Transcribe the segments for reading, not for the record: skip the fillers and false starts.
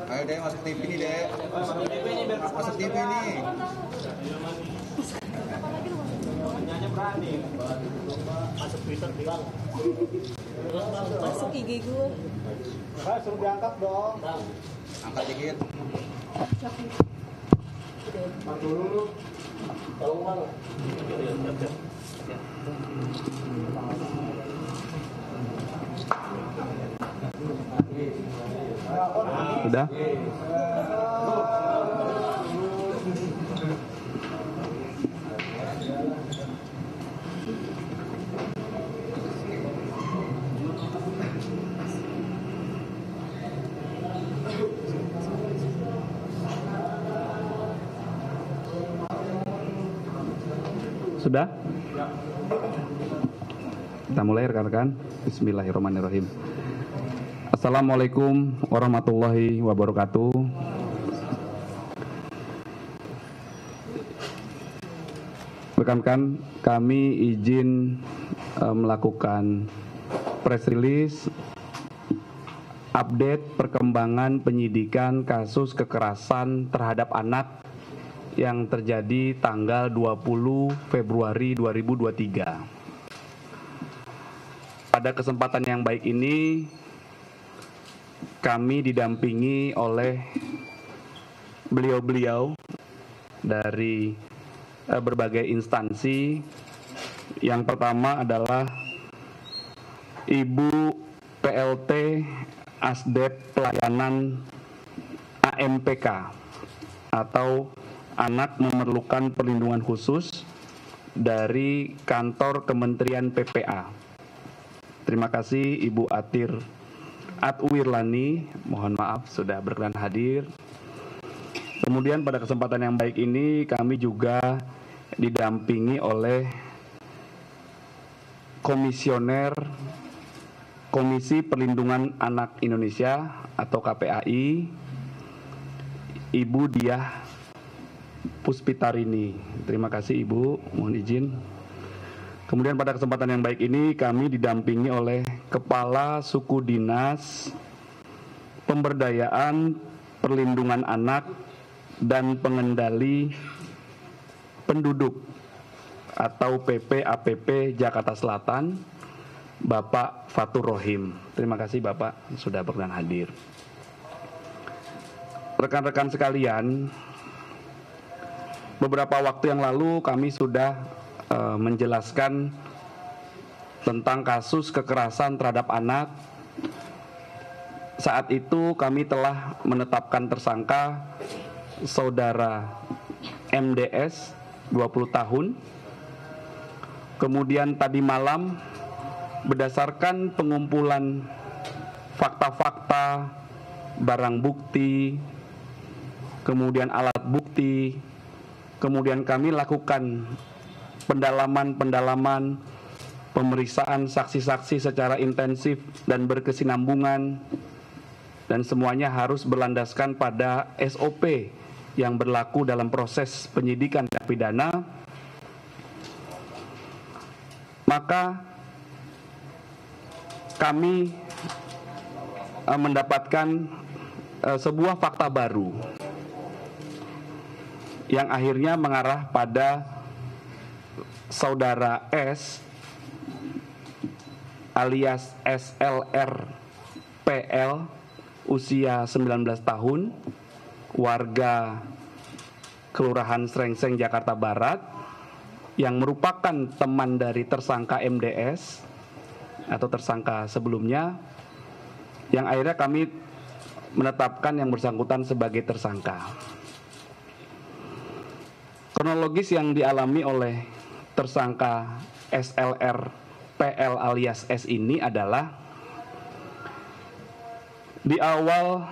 Ayo deh, masuk TV nih deh. Masuk TV nih. Masuk Twitter bilang. Masuk IG gue. Suruh diangkat dong. Angkat dikit. Maju dulu. Tolong mana? Sudah? Sudah? Kita mulai rekan-rekan. Bismillahirrahmanirrahim. Assalamualaikum warahmatullahi wabarakatuh. Rekan-rekan, kami izin melakukan press release update perkembangan penyidikan kasus kekerasan terhadap anak yang terjadi tanggal 20 Februari 2023. Pada kesempatan yang baik ini, kami didampingi oleh beliau-beliau dari berbagai instansi. Yang pertama adalah Ibu PLT Asdep Pelayanan AMPK atau Anak Memerlukan Perlindungan Khusus dari Kantor Kementerian PPA. Terima kasih Ibu Atir Atwirlani, mohon maaf sudah berkenan hadir. Kemudian pada kesempatan yang baik ini kami juga didampingi oleh Komisioner Komisi Perlindungan Anak Indonesia atau KPAI, Ibu Diah Puspitarini. Terima kasih Ibu, mohon izin. Kemudian pada kesempatan yang baik ini kami didampingi oleh Kepala Suku Dinas Pemberdayaan Perlindungan Anak dan Pengendali Penduduk atau PPAPP Jakarta Selatan, Bapak Fatur Rohim. Terima kasih Bapak sudah berkenan hadir. Rekan-rekan sekalian, beberapa waktu yang lalu kami sudah menjelaskan tentang kasus kekerasan terhadap anak. Saat itu kami telah menetapkan tersangka saudara MDS 20 tahun. Kemudian tadi malam berdasarkan pengumpulan fakta-fakta, barang bukti, kemudian alat bukti, kemudian kami lakukan pendalaman, pemeriksaan saksi-saksi secara intensif dan berkesinambungan, dan semuanya harus berlandaskan pada SOP yang berlaku dalam proses penyidikan tindak pidana. Maka kami mendapatkan sebuah fakta baru yang akhirnya mengarah pada saudara S alias SLR PL usia 19 tahun, warga Kelurahan Srengseng, Jakarta Barat, yang merupakan teman dari tersangka MDS atau tersangka sebelumnya, yang akhirnya kami menetapkan yang bersangkutan sebagai tersangka. Kronologis yang dialami oleh tersangka SLR PL alias S ini adalah di awal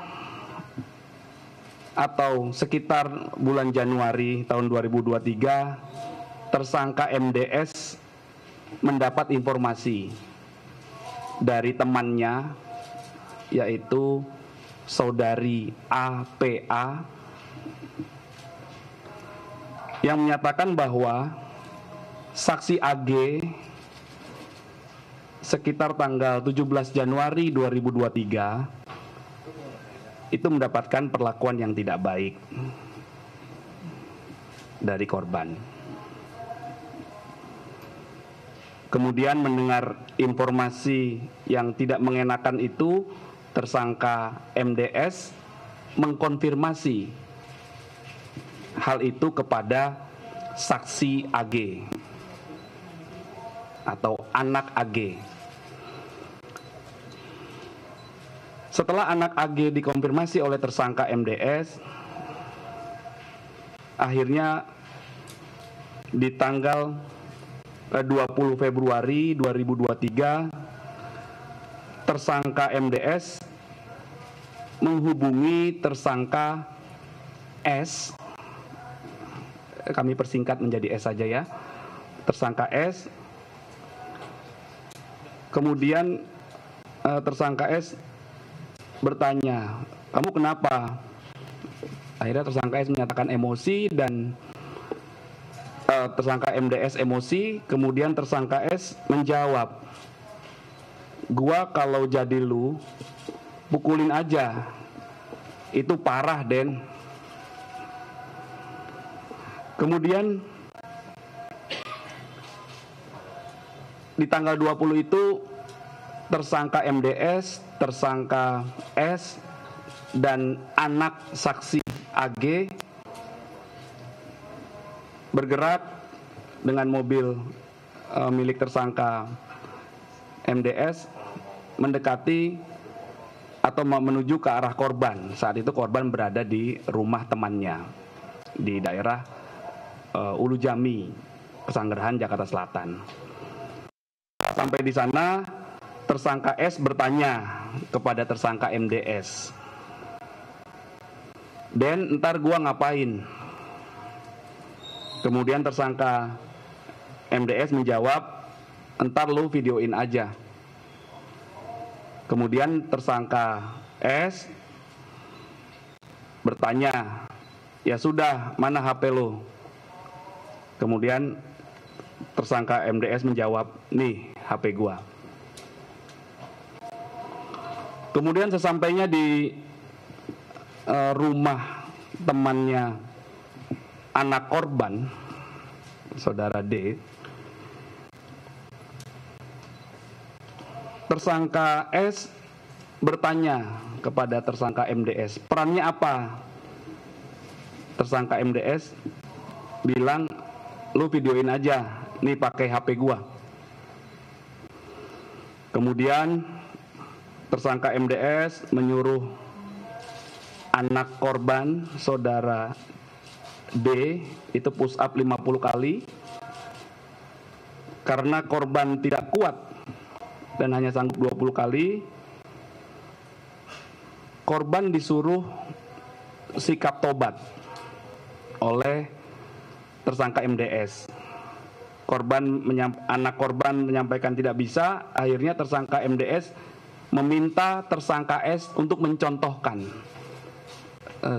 atau sekitar bulan Januari tahun 2023, tersangka MDS mendapat informasi dari temannya, yaitu saudari APA, yang menyatakan bahwa saksi AG sekitar tanggal 17 Januari 2023 itu mendapatkan perlakuan yang tidak baik dari korban. Kemudian mendengar informasi yang tidak mengenakan itu, tersangka MDS mengkonfirmasi hal itu kepada saksi AG atau anak AG. Setelah anak AG dikonfirmasi oleh tersangka MDS, akhirnya di tanggal 20 Februari 2023, tersangka MDS menghubungi tersangka S, kami persingkat menjadi S saja ya, tersangka S. Kemudian tersangka S bertanya, kamu kenapa? Akhirnya tersangka S menyatakan emosi dan tersangka MDS emosi. Kemudian tersangka S menjawab, gua kalau jadi lu pukulin aja, itu parah Den. Kemudian di tanggal 20 itu tersangka MDS, tersangka S, dan anak saksi AG bergerak dengan mobil milik tersangka MDS mendekati atau menuju ke arah korban. Saat itu korban berada di rumah temannya di daerah Ulu Jami, Pesanggerahan, Jakarta Selatan. Sampai di sana, tersangka S bertanya kepada tersangka MDS, Den, ntar gua ngapain? Kemudian tersangka MDS menjawab, ntar lu videoin aja. Kemudian tersangka S bertanya, ya sudah, mana HP lu? Kemudian tersangka MDS menjawab, nih HP gua. Kemudian sesampainya di rumah temannya anak korban, saudara D, tersangka S bertanya kepada tersangka MDS, perannya apa? Tersangka MDS bilang, lu videoin aja, nih pakai HP gua. Kemudian tersangka MDS menyuruh anak korban, saudara D, itu push up 50 kali. Karena korban tidak kuat dan hanya sanggup 20 kali, korban disuruh sikap tobat oleh tersangka MDS. Anak korban menyampaikan tidak bisa. Akhirnya tersangka MDS meminta tersangka S untuk mencontohkan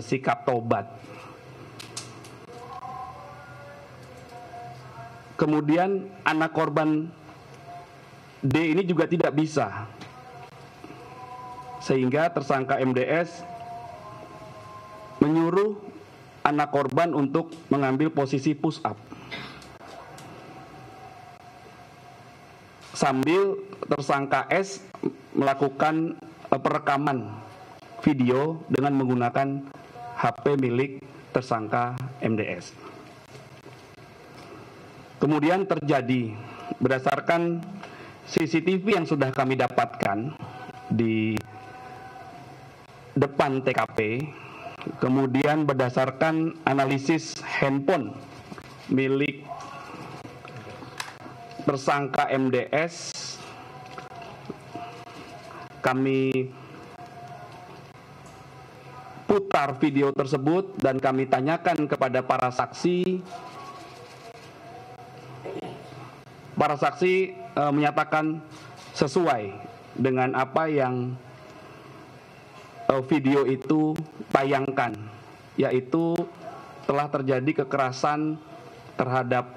sikap tobat. Kemudian anak korban D ini juga tidak bisa, sehingga tersangka MDS menyuruh anak korban untuk mengambil posisi push up, sambil tersangka S melakukan perekaman video dengan menggunakan HP milik tersangka MDS. Kemudian terjadi berdasarkan CCTV yang sudah kami dapatkan di depan TKP, kemudian berdasarkan analisis handphone milik tersangka MDS, kami putar video tersebut dan kami tanyakan kepada para saksi. Para saksi menyatakan sesuai dengan apa yang video itu tayangkan, yaitu telah terjadi kekerasan terhadap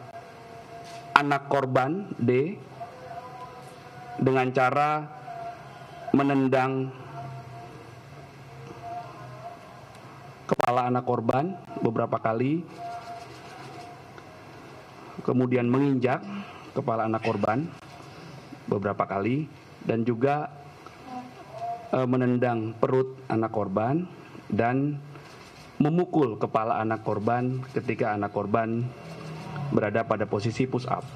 anak korban D dengan cara menendang kepala anak korban beberapa kali, kemudian menginjak kepala anak korban beberapa kali, dan juga menendang perut anak korban dan memukul kepala anak korban ketika anak korban berada pada posisi push up.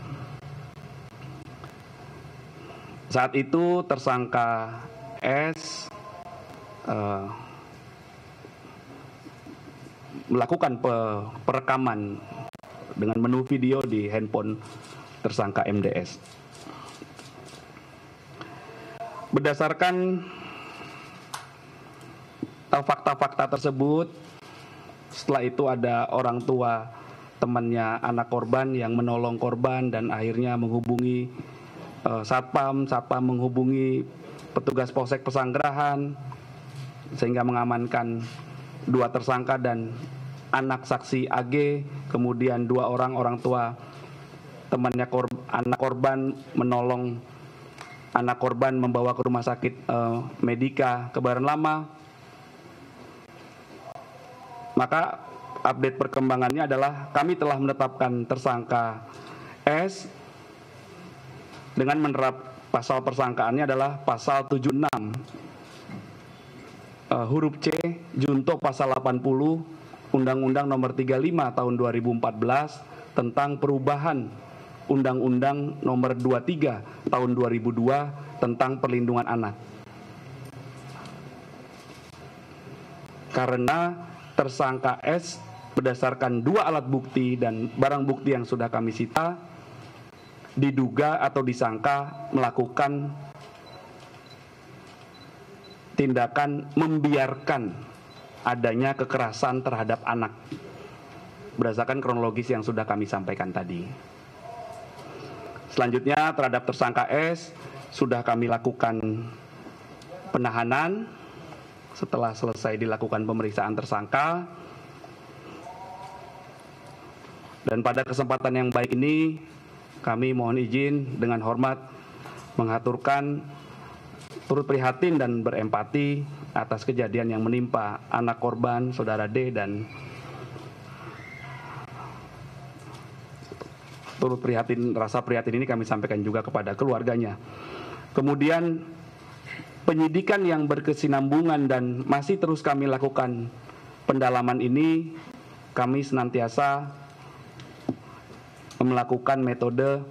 Saat itu tersangka S melakukan perekaman dengan menu video di handphone tersangka MDS. Berdasarkan fakta-fakta tersebut, setelah itu ada orang tua temannya anak korban yang menolong korban dan akhirnya menghubungi satpam menghubungi petugas Polsek Pesanggerahan sehingga mengamankan 2 tersangka dan anak saksi AG, kemudian 2 orang tua temannya anak korban menolong anak korban membawa ke rumah sakit Medika Kebayoran Lama. Maka update perkembangannya adalah kami telah menetapkan tersangka S dengan menerap pasal persangkaannya adalah pasal 76 huruf C junto pasal 80 Undang-Undang Nomor 35 Tahun 2014 tentang perubahan Undang-Undang Nomor 23 Tahun 2002 tentang perlindungan anak. Karena tersangka S berdasarkan 2 alat bukti dan barang bukti yang sudah kami sita diduga atau disangka melakukan tindakan membiarkan adanya kekerasan terhadap anak berdasarkan kronologis yang sudah kami sampaikan tadi. Selanjutnya terhadap tersangka S sudah kami lakukan penahanan setelah selesai dilakukan pemeriksaan tersangka. Dan pada kesempatan yang baik ini kami mohon izin dengan hormat mengaturkan turut prihatin dan berempati atas kejadian yang menimpa anak korban saudara D dan turut prihatin, rasa prihatin ini kami sampaikan juga kepada keluarganya. Kemudian penyidikan yang berkesinambungan dan masih terus kami lakukan pendalaman ini, kami senantiasa melakukan metode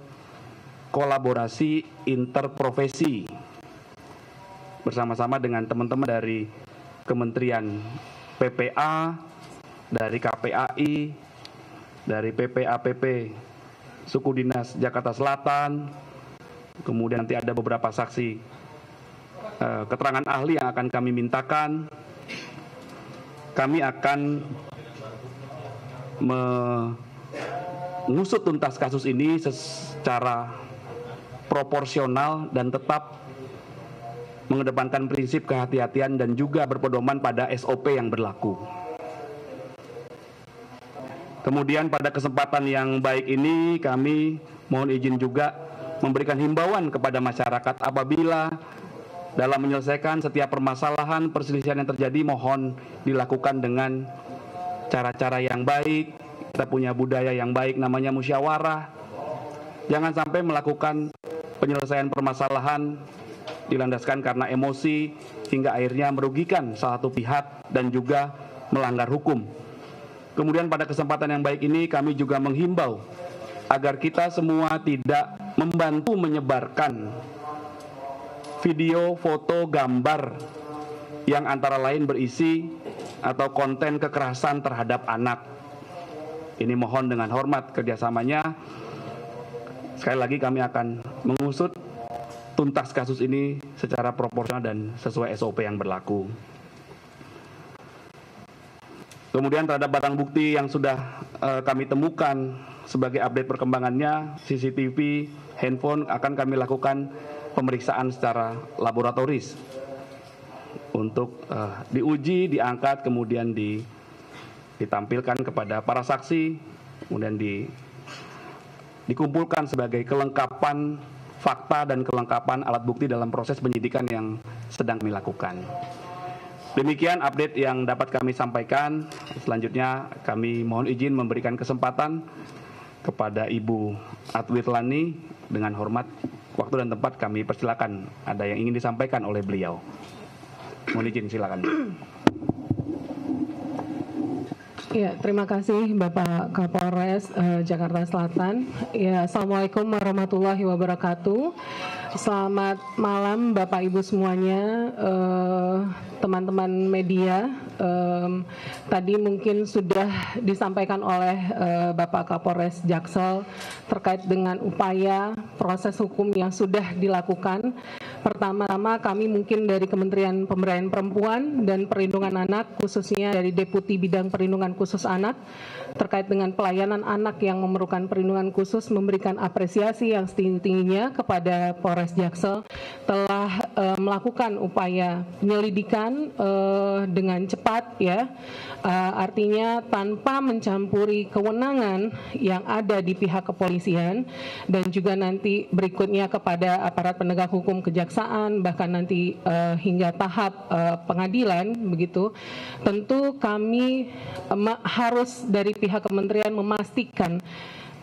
kolaborasi interprofesi bersama-sama dengan teman-teman dari Kementerian PPA, dari KPAI, dari PPAPP Suku Dinas Jakarta Selatan, kemudian nanti ada beberapa saksi keterangan ahli yang akan kami mintakan. Kami akan mengusut tuntas kasus ini secara proporsional dan tetap mengedepankan prinsip kehati-hatian dan juga berpedoman pada SOP yang berlaku. Kemudian pada kesempatan yang baik ini kami mohon izin juga memberikan himbauan kepada masyarakat apabila dalam menyelesaikan setiap permasalahan perselisihan yang terjadi mohon dilakukan dengan cara-cara yang baik. Kita punya budaya yang baik namanya musyawarah. Jangan sampai melakukan penyelesaian permasalahan dilandaskan karena emosi hingga akhirnya merugikan salah satu pihak dan juga melanggar hukum. Kemudian pada kesempatan yang baik ini kami juga menghimbau agar kita semua tidak membantu menyebarkan video, foto, gambar yang antara lain berisi atau konten kekerasan terhadap anak. Ini mohon dengan hormat kerjasamanya. Sekali lagi kami akan mengusut tuntas kasus ini secara proporsional dan sesuai SOP yang berlaku. Kemudian terhadap barang bukti yang sudah kami temukan sebagai update perkembangannya, CCTV, handphone akan kami lakukan pemeriksaan secara laboratoris untuk diuji, diangkat, kemudian ditampilkan kepada para saksi, kemudian dikumpulkan sebagai kelengkapan fakta dan kelengkapan alat bukti dalam proses penyidikan yang sedang kami lakukan. Demikian update yang dapat kami sampaikan. Selanjutnya kami mohon izin memberikan kesempatan kepada Ibu Atwirlani. Dengan hormat, waktu dan tempat kami persilakan. Ada yang ingin disampaikan oleh beliau. Mohon izin, silakan. Ya, terima kasih Bapak Kapolres Jakarta Selatan. Ya, Assalamualaikum warahmatullahi wabarakatuh. Selamat malam Bapak Ibu semuanya, teman-teman media. Tadi mungkin sudah disampaikan oleh Bapak Kapolres Jaksel terkait dengan upaya proses hukum yang sudah dilakukan. Pertama-tama kami mungkin dari Kementerian Pemberdayaan Perempuan dan Perlindungan Anak, khususnya dari Deputi Bidang Perlindungan Khusus Anak, terkait dengan pelayanan anak yang memerlukan perlindungan khusus, memberikan apresiasi yang setinggi-tingginya kepada Polres Jaksel telah melakukan upaya penyelidikan dengan cepat, ya, artinya tanpa mencampuri kewenangan yang ada di pihak kepolisian dan juga nanti berikutnya kepada aparat penegak hukum, kejaksaan, bahkan nanti hingga tahap pengadilan, begitu. Tentu kami harus dari pihak kementerian memastikan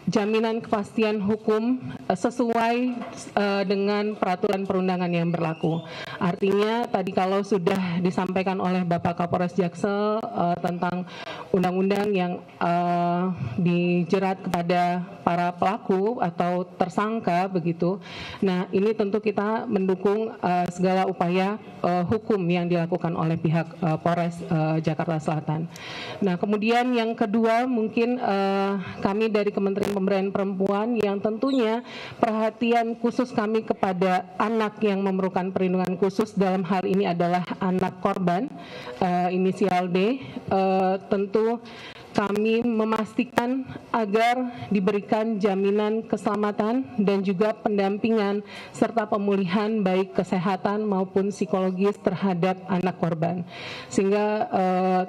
jaminan kepastian hukum sesuai dengan peraturan perundangan yang berlaku. Artinya tadi kalau sudah disampaikan oleh Bapak Kapolres Jaksel tentang undang-undang yang dijerat kepada para pelaku atau tersangka, begitu. Nah, ini tentu kita mendukung segala upaya hukum yang dilakukan oleh pihak Polres Jakarta Selatan. Nah, kemudian yang kedua mungkin kami dari Kementerian Pemberdayaan Perempuan yang tentunya perhatian khusus kami kepada anak yang memerlukan perlindungan khusus, dalam hal ini adalah anak korban inisial D. Tentu kami memastikan agar diberikan jaminan keselamatan dan juga pendampingan serta pemulihan baik kesehatan maupun psikologis terhadap anak korban. Sehingga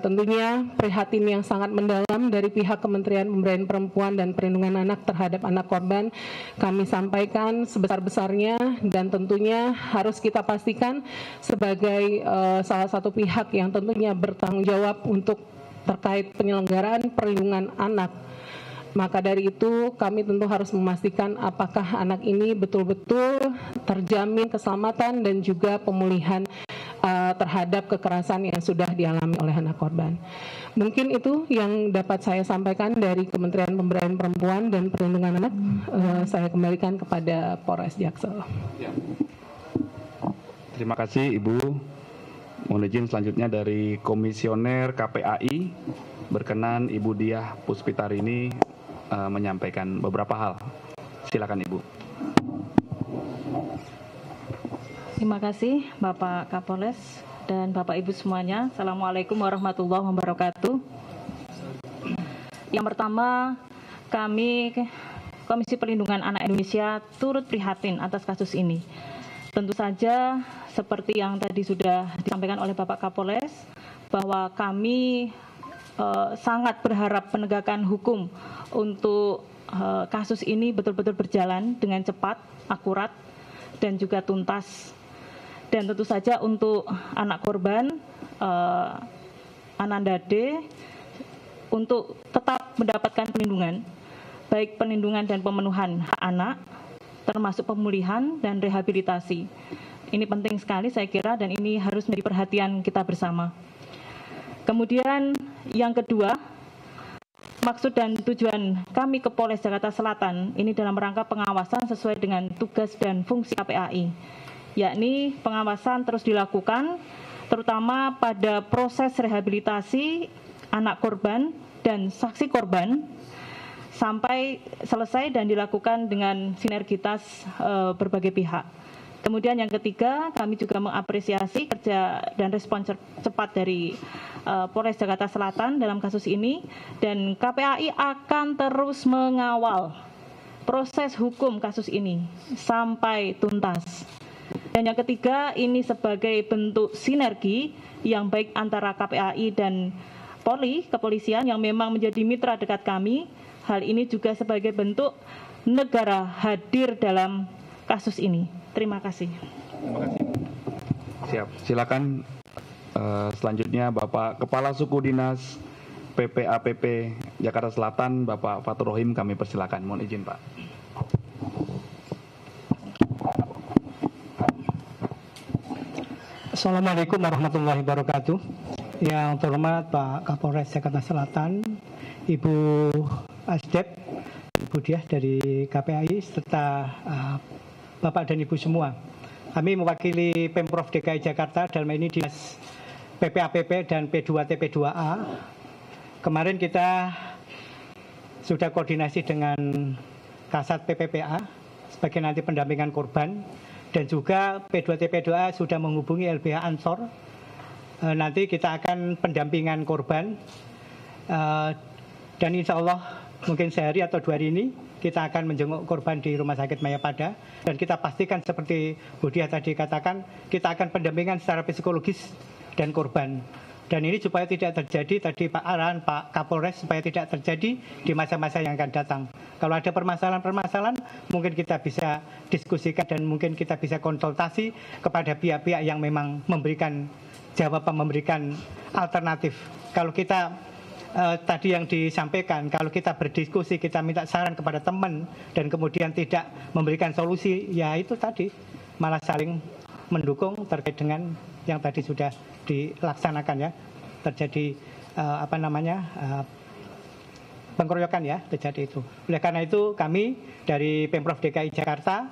tentunya prihatin yang sangat mendalam dari pihak Kementerian Pemberdayaan Perempuan dan Perlindungan Anak terhadap anak korban kami sampaikan sebesar-besarnya, dan tentunya harus kita pastikan sebagai salah satu pihak yang tentunya bertanggung jawab untuk terkait penyelenggaraan perlindungan anak. Maka dari itu kami tentu harus memastikan apakah anak ini betul-betul terjamin keselamatan dan juga pemulihan terhadap kekerasan yang sudah dialami oleh anak korban. Mungkin itu yang dapat saya sampaikan dari Kementerian Pemberdayaan Perempuan dan Perlindungan Anak. Saya kembalikan kepada Polres Jaksel. Ya. Terima kasih Ibu. Mohon izin selanjutnya dari Komisioner KPAI, berkenan Ibu Diah Puspitarini menyampaikan beberapa hal. Silakan Ibu. Terima kasih Bapak Kapolres dan Bapak Ibu semuanya. Assalamualaikum warahmatullahi wabarakatuh. Yang pertama, kami Komisi Perlindungan Anak Indonesia turut prihatin atas kasus ini. Tentu saja seperti yang tadi sudah disampaikan oleh Bapak Kapolres, bahwa kami sangat berharap penegakan hukum untuk kasus ini betul-betul berjalan dengan cepat, akurat, dan juga tuntas. Dan tentu saja untuk anak korban, Ananda D, untuk tetap mendapatkan perlindungan, baik perlindungan dan pemenuhan hak anak, termasuk pemulihan dan rehabilitasi. Ini penting sekali saya kira, dan ini harus menjadi perhatian kita bersama. Kemudian yang kedua, maksud dan tujuan kami ke Polres Jakarta Selatan ini dalam rangka pengawasan sesuai dengan tugas dan fungsi KPAI, yakni pengawasan terus dilakukan terutama pada proses rehabilitasi anak korban dan saksi korban sampai selesai dan dilakukan dengan sinergitas berbagai pihak. Kemudian yang ketiga, kami juga mengapresiasi kerja dan respon cepat dari Polres Jakarta Selatan dalam kasus ini, dan KPAI akan terus mengawal proses hukum kasus ini sampai tuntas. Dan yang ketiga, ini sebagai bentuk sinergi yang baik antara KPAI dan Polri, kepolisian yang memang menjadi mitra dekat kami. Hal ini juga sebagai bentuk negara hadir dalam kasus ini. Terima kasih. Terima kasih. Siap. Silakan selanjutnya Bapak Kepala Suku Dinas PPAPP Jakarta Selatan, Bapak Fatur Rohim, kami persilakan. Mohon izin, Pak. Assalamualaikum warahmatullahi wabarakatuh. Yang terhormat Pak Kapolres Jakarta Selatan, Ibu Asdep, Ibu Diah dari KPAI, serta Bapak dan Ibu semua. Kami mewakili Pemprov DKI Jakarta, dalam ini Dinas PPAPP dan P2TP2A. Kemarin kita sudah koordinasi dengan Kasat PPPA sebagai nanti pendampingan korban, dan juga P2TP2A sudah menghubungi LBH Ansor. Nanti kita akan pendampingan korban, dan insya Allah mungkin sehari atau 2 hari ini kita akan menjenguk korban di Rumah Sakit Mayapada, dan kita pastikan seperti Bu Diah tadi katakan, kita akan pendampingan secara psikologis dan korban. Dan ini supaya tidak terjadi, tadi Pak Arahan, Pak Kapolres, supaya tidak terjadi di masa-masa yang akan datang. Kalau ada permasalahan-permasalahan, mungkin kita bisa diskusikan dan mungkin kita bisa konsultasi kepada pihak-pihak yang memang memberikan jawaban, memberikan alternatif. Kalau kita tadi yang disampaikan, kalau kita berdiskusi, kita minta saran kepada teman dan kemudian tidak memberikan solusi, ya itu tadi malah saling mendukung terkait dengan yang tadi sudah dilaksanakan, ya, terjadi pengkeroyokan, ya, terjadi itu. Oleh karena itu kami dari Pemprov DKI Jakarta,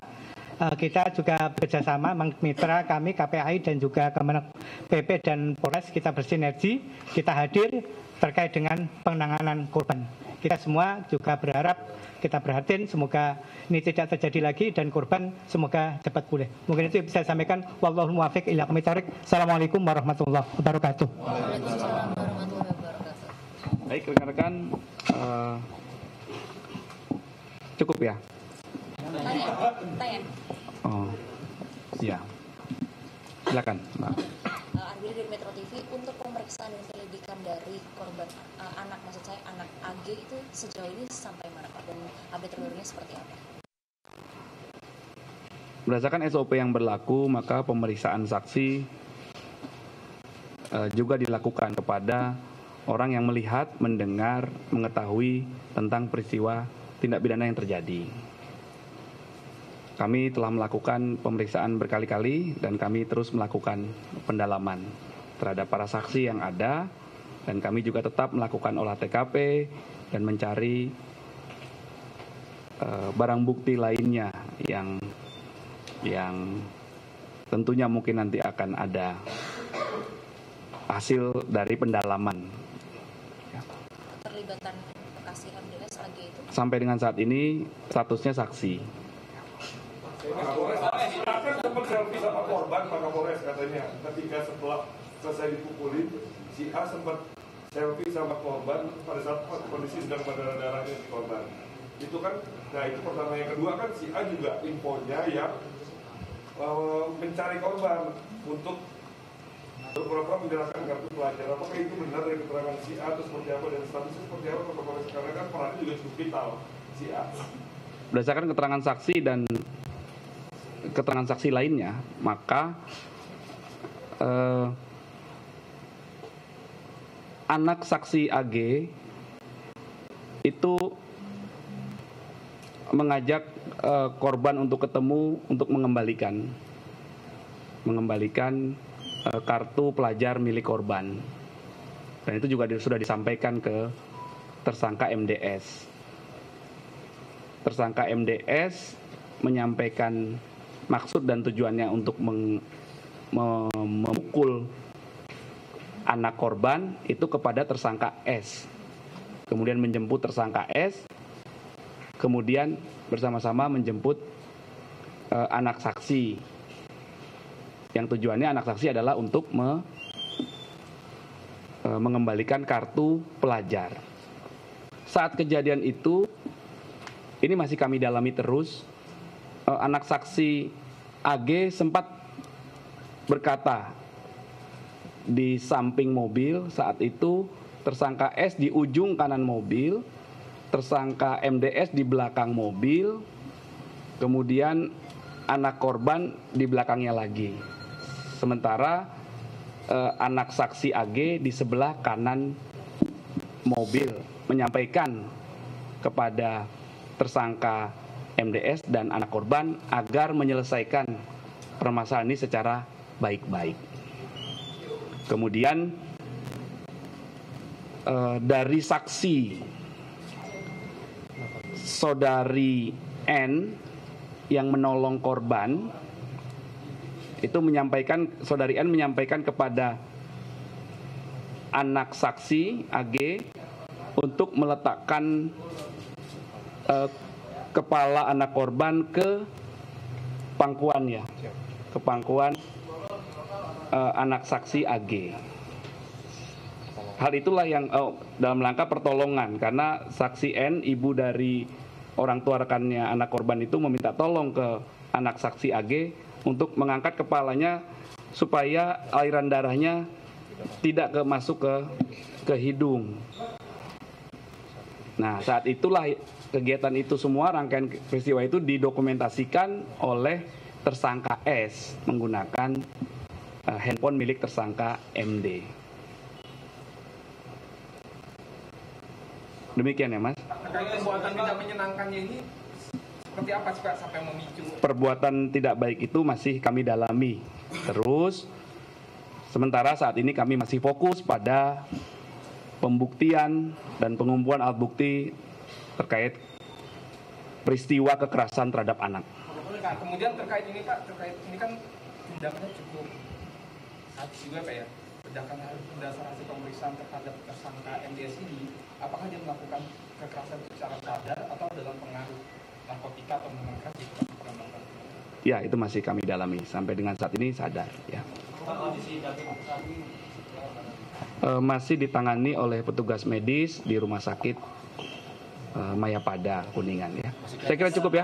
kita juga bekerjasama mitra kami KPAI dan juga Kemenak PP dan Polres, kita bersinergi, kita hadir terkait dengan penanganan korban. Kita semua juga berharap, kita berhatin semoga ini tidak terjadi lagi dan korban semoga cepat pulih. Mungkin itu bisa saya sampaikan. Wallahul muwaffiq ila aqwamit thoriq. Assalamualaikum warahmatullahi wabarakatuh. Baik, rekan-rekan, cukup ya? Tanya. Oh, ya. Silakan, Mbak. Arbili dari Metro TV, untuk pemeriksaan dan penyelidikan dari korban anak, maksud saya anak AG itu sejauh ini sampai mana Pak, dan update terbarunya seperti apa? Berdasarkan SOP yang berlaku, maka pemeriksaan saksi juga dilakukan kepada orang yang melihat, mendengar, mengetahui tentang peristiwa tindak pidana yang terjadi. Kami telah melakukan pemeriksaan berkali-kali dan kami terus melakukan pendalaman terhadap para saksi yang ada, dan kami juga tetap melakukan olah TKP dan mencari barang bukti lainnya yang tentunya mungkin nanti akan ada hasil dari pendalaman. Keterlibatan Bekasi MDS AG itu? Sampai dengan saat ini statusnya saksi. Pak Kapolres, kan sempat selfie sama korban Pak Kapolres katanya, ketika setelah selesai dipukulin, si A sempat selfie sama korban pada saat kondisi sedang berdarah-darahnya si korban. Itu kan, nah itu pertama. Yang kedua kan si A juga infonya yang mencari korban untuk berpura-pura menyerahkan kartu pelajar. Apakah itu benar dari keterangan si A atau seperti apa, dan statusnya seperti apa Pak Kapolres? Karena kan perannya juga cukup vital si A. Berdasarkan keterangan saksi dan keterangan saksi lainnya, maka anak saksi AG itu mengajak korban untuk ketemu untuk mengembalikan kartu pelajar milik korban, dan itu juga sudah disampaikan ke tersangka MDS. Tersangka MDS menyampaikan maksud dan tujuannya untuk memukul anak korban itu kepada tersangka S. Kemudian menjemput tersangka S, kemudian bersama-sama menjemput anak saksi. Yang tujuannya anak saksi adalah untuk mengembalikan kartu pelajar. Saat kejadian itu, ini masih kami dalami terus, anak saksi AG sempat berkata di samping mobil saat itu tersangka S di ujung kanan mobil, tersangka MDS di belakang mobil, kemudian anak korban di belakangnya lagi. Sementara anak saksi AG di sebelah kanan mobil menyampaikan kepada tersangka MDS dan anak korban agar menyelesaikan permasalahan ini secara baik-baik. Kemudian dari saksi saudari N yang menolong korban itu menyampaikan, saudari N menyampaikan kepada anak saksi AG untuk meletakkan kepala anak korban ke pangkuannya, ke pangkuan anak saksi AG. Hal itulah yang dalam rangka pertolongan, karena saksi N, ibu dari orang tua rekannya anak korban itu meminta tolong ke anak saksi AG untuk mengangkat kepalanya supaya aliran darahnya tidak masuk ke hidung. Nah, saat itulah kegiatan itu semua, rangkaian peristiwa itu didokumentasikan oleh tersangka S menggunakan handphone milik tersangka MD. Demikian ya, Mas. Terkait perbuatan tidak menyenangkannya ini seperti apa sih Pak sampai memicu? Perbuatan tidak baik itu masih kami dalami terus. Sementara saat ini kami masih fokus pada pembuktian dan pengumpulan alat bukti terkait peristiwa kekerasan terhadap anak. Nah, kemudian terkait ini Pak, terkait ini kan tindakannya cukup sadis juga Pak ya. Berdasarkan hasil pemeriksaan terhadap tersangka MDS ini, apakah dia melakukan kekerasan secara sadar atau dalam pengaruh narkotika atau minuman keras gitu Pak? Ya, itu masih kami dalami sampai dengan saat ini sadar ya. Masih ditangani oleh petugas medis di rumah sakit Mayapada Kuningan ya. Saya kira cukup ya.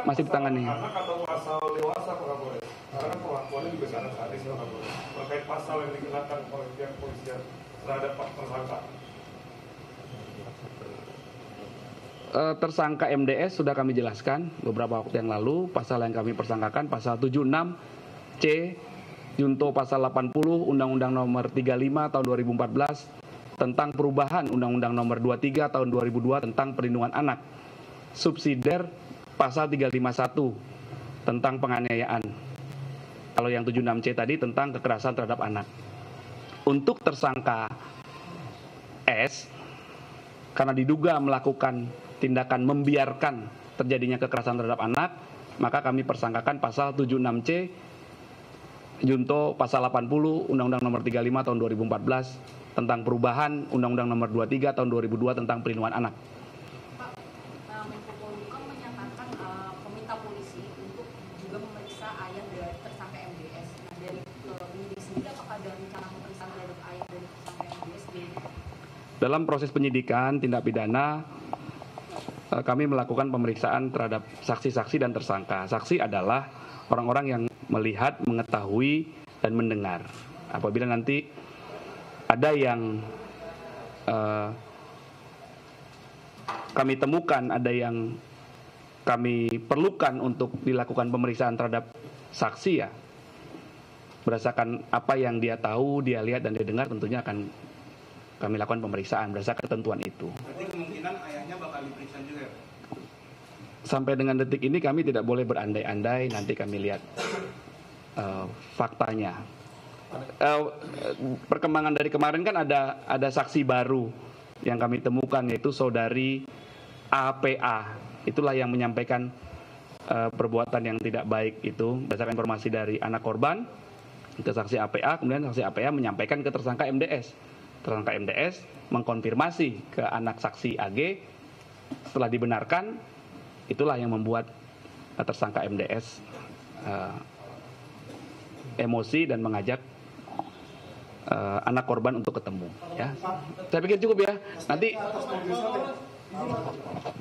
Masih ditangani. Anak atau pasal dewasa Pak Kapolres? Karena perlakuannya juga sangat sadis Pak Kapolres. Terkait pasal yang dikenakan oleh pihak polisian terhadap tersangka. Tersangka MDS sudah kami jelaskan beberapa waktu yang lalu. Pasal yang kami persangkakan pasal 76C junto pasal 80 Undang-Undang Nomor 35 Tahun 2014 tentang perubahan Undang-Undang Nomor 23 Tahun 2002 tentang perlindungan anak. Subsidiar pasal 351 tentang penganiayaan. Kalau yang 76C tadi tentang kekerasan terhadap anak. Untuk tersangka S, karena diduga melakukan tindakan membiarkan terjadinya kekerasan terhadap anak, maka kami persangkakan pasal 76C junto pasal 80 Undang-Undang Nomor 35 Tahun 2014 tentang perubahan Undang-Undang Nomor 23 Tahun 2002 tentang perlindungan anak. Pak, Menko Polhukam menyatakan meminta polisi untuk juga memeriksa ayah dari tersangka MDS. Nah, dari penyidik sendiri apakah ada rencana pemeriksaan terhadap ayah dari tersangka MDS? Dalam proses penyidikan tindak pidana, kami melakukan pemeriksaan terhadap saksi-saksi dan tersangka. Saksi adalah orang-orang yang melihat, mengetahui, dan mendengar. Apabila nanti ada yang kami temukan, ada yang kami perlukan untuk dilakukan pemeriksaan terhadap saksi ya, berdasarkan apa yang dia tahu, dia lihat, dan dia dengar, tentunya akan kami lakukan pemeriksaan berdasarkan ketentuan itu. Berarti kemungkinan ayahnya bakal diperiksa juga ya? Sampai dengan detik ini kami tidak boleh berandai-andai, nanti kami lihat faktanya. perkembangan dari kemarin kan ada saksi baru yang kami temukan, yaitu saudari APA. Itulah yang menyampaikan perbuatan yang tidak baik itu berdasarkan informasi dari anak korban ke saksi APA. Kemudian saksi APA menyampaikan ke tersangka MDS. Tersangka MDS mengkonfirmasi ke anak saksi AG. Setelah dibenarkan, itulah yang membuat tersangka MDS emosi dan mengajak anak korban untuk ketemu. Ya, saya pikir cukup ya. Nanti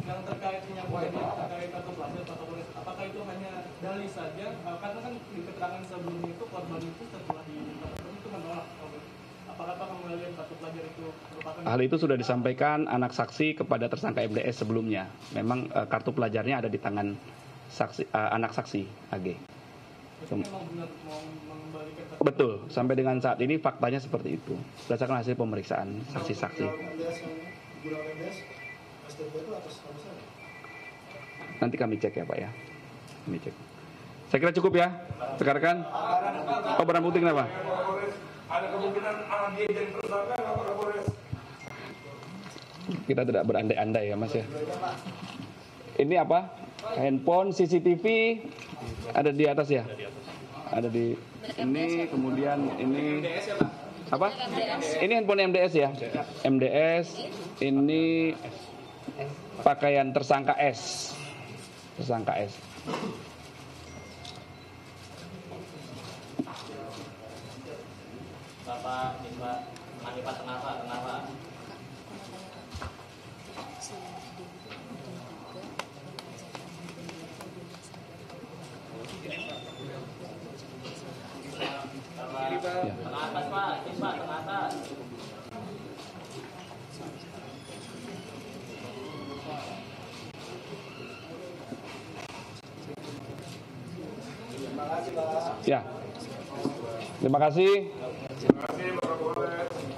yang terkait penyampaian terkait kartu pelajar Pak Kapolres, apakah itu hanya dalih saja? Karena kan di keterangan sebelumnya itu korban itu setelah diminta itu menolak. Apakah pengembalian kartu pelajar itu merupakan? Hal itu sudah disampaikan anak saksi kepada tersangka MDS sebelumnya. Memang kartu pelajarnya ada di tangan saksi, anak saksi AG. Betul, sampai dengan saat ini faktanya seperti itu berdasarkan hasil pemeriksaan saksi-saksi. Nanti kami cek ya Pak ya, kami cek. Saya kira cukup ya, rekan-rekan. Oh, barang bukti kenapa? Ada kemungkinan AG jadi tersangka nggak Pak Kapolres? Kita tidak berandai-andai ya Mas ya. Ini apa? Handphone CCTV ada di atas ya? Ada di ini, kemudian ini apa? Ini handphone MDS ya? MDS, ini pakaian tersangka S. Tersangka S. Bapak Manifat kenapa? Ya. Terima kasih.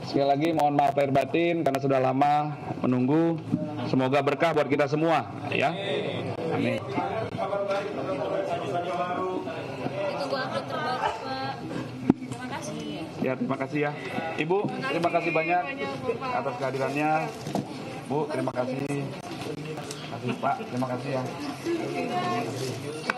Sekali lagi mohon maaf lahir batin karena sudah lama menunggu. Semoga berkah buat kita semua, ya. Amin. Ya, terima kasih ya. Ibu, terima kasih banyak atas kehadirannya. Bu, terima kasih. Terima kasih Pak, terima kasih ya. Terima kasih.